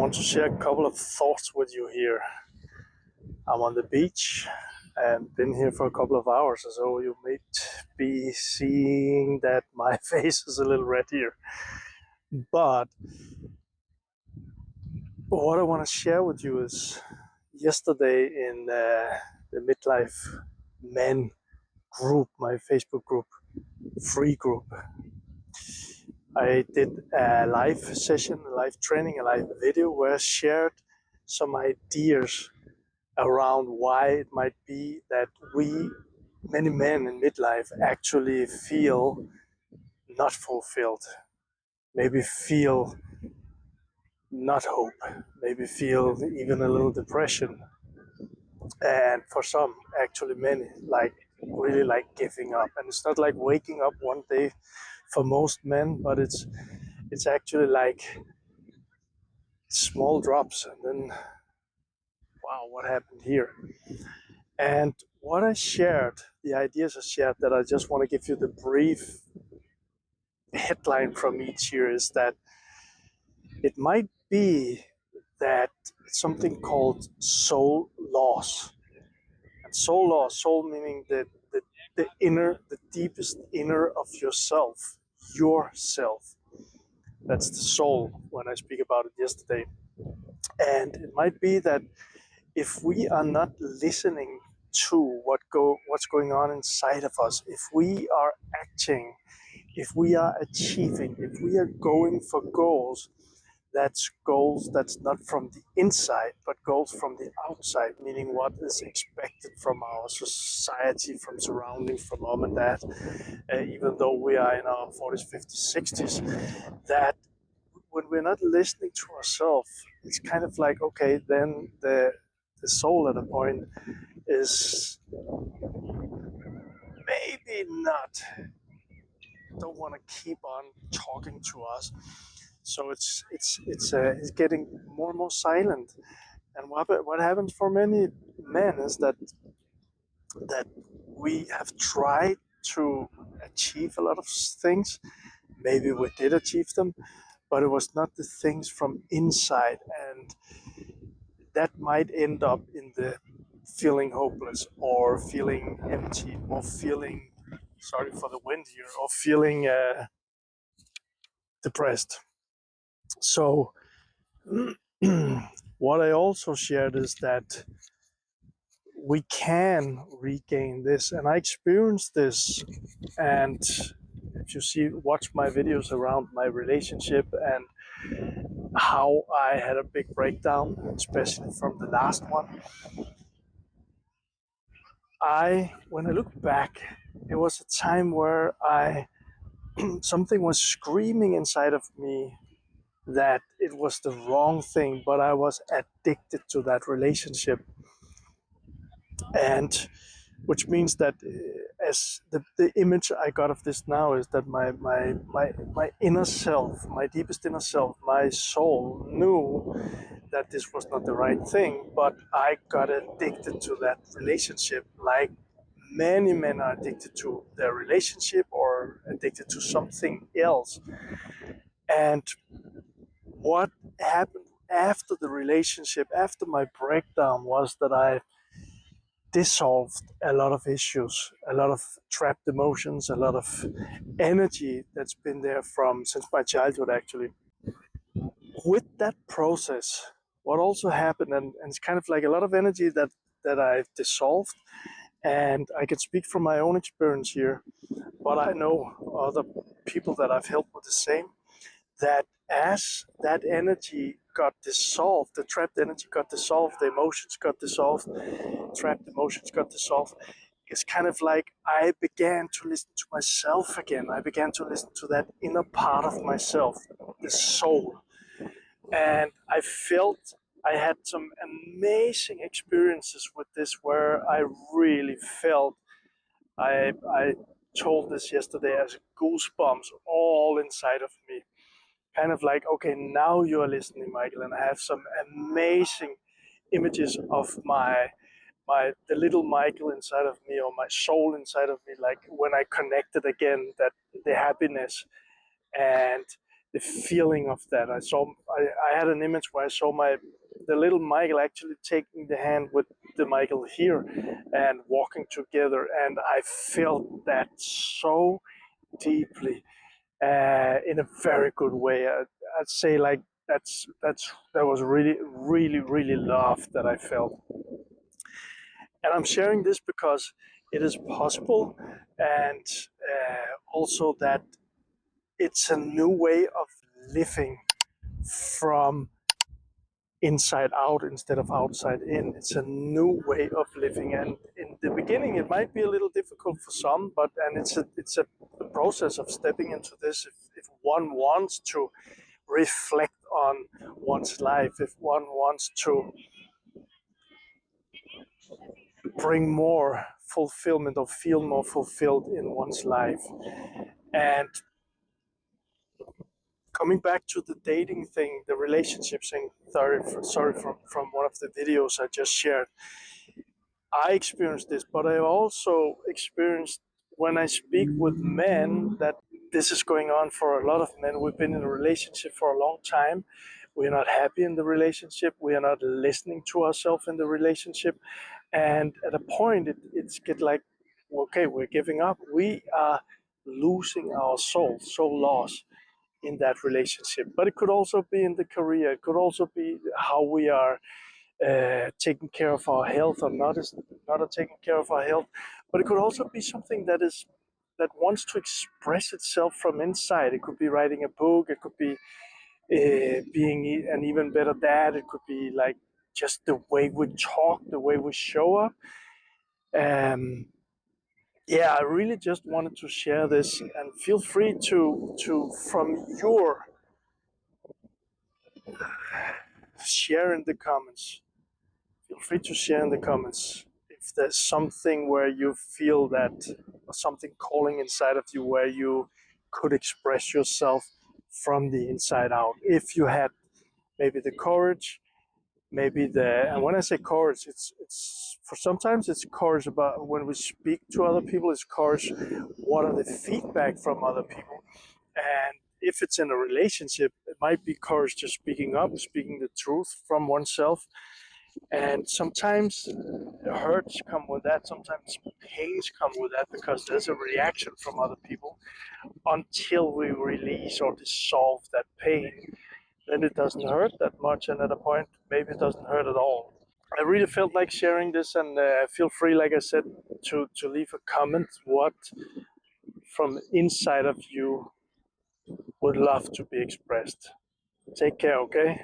want to share a couple of thoughts with you here. I'm on the beach and been here for a couple of hours, so you may be seeing that my face is a little red here. But what I want to share with you is yesterday in the Midlife Men group, my Facebook group, free group, I did a live session, a live training, a live video where I shared some ideas around why it might be that many men in midlife, actually feel not fulfilled, maybe feel not hope, maybe feel even a little depression. And for some, actually many, really like giving up. And it's not like waking up one day for most men, but it's actually like small drops and then, wow, what happened here? And what I shared, the ideas I shared, that I just want to give you the brief headline from each here, is that it might be that it's something called soul loss. And soul loss, soul meaning the inner, the deepest inner of yourself. That's the soul when I speak about it yesterday. And it might be that if we are not listening to what's going on inside of us, if we are acting, if we are achieving, if we are going for goals that's not from the inside, but goals from the outside, meaning what is expected from our society, from surroundings, from mom and dad, even though we are in our 40s, 50s, 60s, that when we're not listening to ourselves, it's kind of like, okay, then the soul at a point is maybe not, don't want to keep on talking to us. So it's getting more and more silent. And what happens for many men is that we have tried to achieve a lot of things. Maybe we did achieve them, but it was not the things from inside, and that might end up in the feeling hopeless, or feeling empty, or feeling, sorry for the wind here, or feeling depressed. So what I also shared is that we can regain this, and I experienced this. And if you watch my videos around my relationship and how I had a big breakdown, especially from the last one, when I look back, it was a time where something was screaming inside of me that it was the wrong thing, but I was addicted to that relationship. And which means that as the image I got of this now is that my inner self, my deepest inner self, my soul knew that this was not the right thing, but I got addicted to that relationship, like many men are addicted to their relationship or addicted to something else. And what happened after the relationship, after my breakdown, was that I dissolved a lot of issues, a lot of trapped emotions, a lot of energy that's been there since my childhood, actually. With that process, what also happened, and it's kind of like a lot of energy that I've dissolved, and I can speak from my own experience here, but I know other people that I've helped with the same, that as that energy got dissolved, the trapped energy got dissolved, the emotions got dissolved, trapped emotions got dissolved, it's kind of like I began to listen to myself again. I began to listen to that inner part of myself, the soul. And I felt I had some amazing experiences with this, where I really felt, I told this yesterday, as goosebumps all inside of me. Kind of like, okay, now you are listening, Michael, and I have some amazing images of the little Michael inside of me, or my soul inside of me, like when I connected again, that the happiness and the feeling of that. I had an image where I saw the little Michael actually taking the hand with the Michael here and walking together, and I felt that so deeply in a very good way. I'd say like that was really love that I felt, and I'm sharing this because it is possible, and also that it's a new way of living from inside out instead of outside in. It's a new way of living, and in the beginning, it might be a little difficult for some, but and it's a process of stepping into this. If one wants to reflect on one's life, if one wants to bring more fulfillment or feel more fulfilled in one's life, and coming back to the dating thing, the relationship thing. Sorry from one of the videos I just shared. I experienced this, but I also experienced when I speak with men that this is going on for a lot of men. We've been in a relationship for a long time. We're not happy in the relationship. We are not listening to ourselves in the relationship. And at a point, it's get like, okay, we're giving up. We are losing our soul, so lost in that relationship. But it could also be in the career. It could also be how we are taking care of our health or not taking care of our health. But it could also be something that wants to express itself from inside. It could be writing a book. It could be being an even better dad. It could be like just the way we talk, the way we show up. Um, yeah, I really just wanted to share this, and feel free to from your share in the comments. Feel free to share in the comments if there's something where you feel that, or something calling inside of you where you could express yourself from the inside out. If you had maybe the courage, maybe and when I say courage, it's for sometimes it's courage about when we speak to other people, it's courage. What are the feedback from other people? And if it's in a relationship, it might be courage just speaking up, speaking the truth from oneself. And sometimes hurts come with that, sometimes pains come with that, because there's a reaction from other people. Until we release or dissolve that pain, then it doesn't hurt that much, and at a point maybe it doesn't hurt at all. I really felt like sharing this, and feel free, like I said, to leave a comment what from inside of you would love to be expressed. Take care, okay?